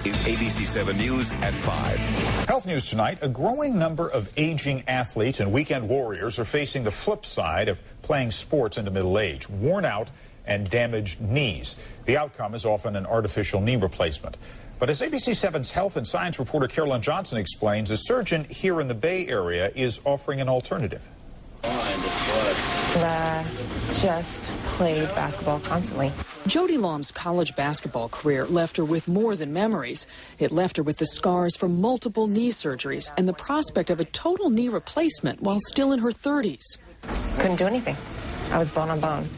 is ABC 7 News at 5. Health news tonight. A growing number of aging athletes and weekend warriors are facing the flip side of playing sports into middle age, worn out and damaged knees. The outcome is often an artificial knee replacement. But as ABC 7's health and science reporter Carolyn Johnson explains, a surgeon here in the Bay Area is offering an alternative. Just played basketball constantly. Jody Lom's college basketball career left her with more than memories. It left her with the scars from multiple knee surgeries and the prospect of a total knee replacement while still in her 30s. Couldn't do anything. I was bone on bone,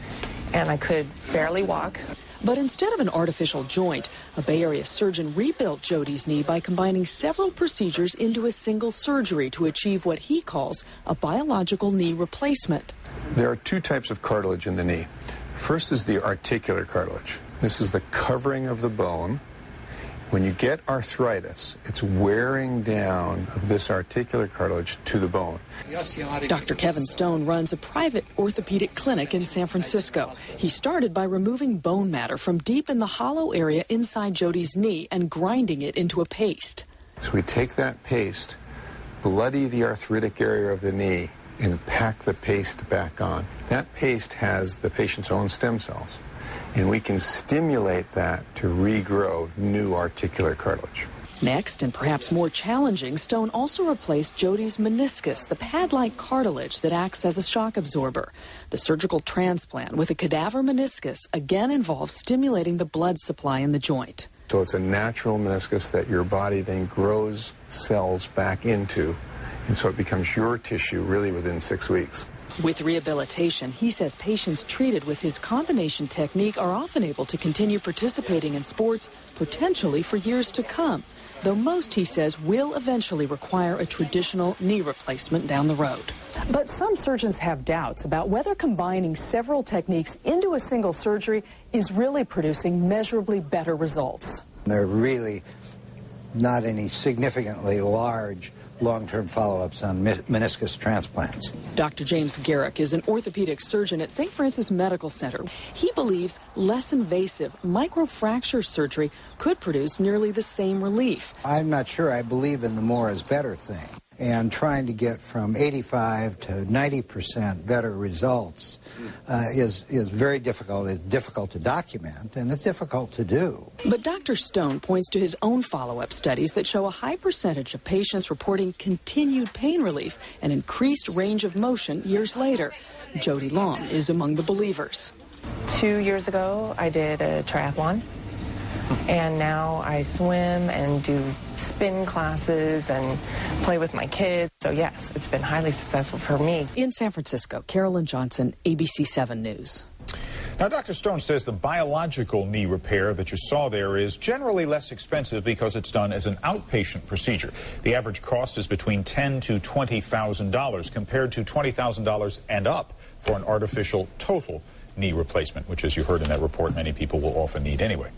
and I could barely walk. But instead of an artificial joint, a Bay Area surgeon rebuilt Jody's knee by combining several procedures into a single surgery to achieve what he calls a biological knee replacement. There are two types of cartilage in the knee. First is the articular cartilage. This is the covering of the bone. When you get arthritis, it's wearing down of this articular cartilage to the bone. Dr. Kevin Stone runs a private orthopedic clinic in San Francisco. He started by removing bone matter from deep in the hollow area inside Jody's knee and grinding it into a paste. So we take that paste, bloody the arthritic area of the knee, and pack the paste back on. That paste has the patient's own stem cells, and we can stimulate that to regrow new articular cartilage. Next, and perhaps more challenging, Stone also replaced Jody's meniscus, the pad-like cartilage that acts as a shock absorber. The surgical transplant with a cadaver meniscus again involves stimulating the blood supply in the joint. So it's a natural meniscus that your body then grows cells back into, and so it becomes your tissue really within 6 weeks. With rehabilitation, he says patients treated with his combination technique are often able to continue participating in sports, potentially for years to come, though most, he says, will eventually require a traditional knee replacement down the road. But some surgeons have doubts about whether combining several techniques into a single surgery is really producing measurably better results. There are really not any significantly large long-term follow-ups on meniscus transplants. Dr. James Garrick is an orthopedic surgeon at St. Francis Medical Center. He believes less invasive microfracture surgery could produce nearly the same relief. I'm not sure I believe in the more is better thing. And trying to get from 85 to 90% better results is very difficult. It's difficult to document, and it's difficult to do. But Dr. Stone points to his own follow-up studies that show a high percentage of patients reporting continued pain relief and increased range of motion years later. Jody Lom is among the believers. 2 years ago, I did a triathlon. And now I swim and do spin classes and play with my kids. So yes, it's been highly successful for me. In San Francisco, Carolyn Johnson, ABC 7 News. Now, Dr. Stone says the biological knee repair that you saw there is generally less expensive because it's done as an outpatient procedure. The average cost is between $10,000 to $20,000 compared to $20,000 and up for an artificial total knee replacement, which, as you heard in that report, many people will often need anyway.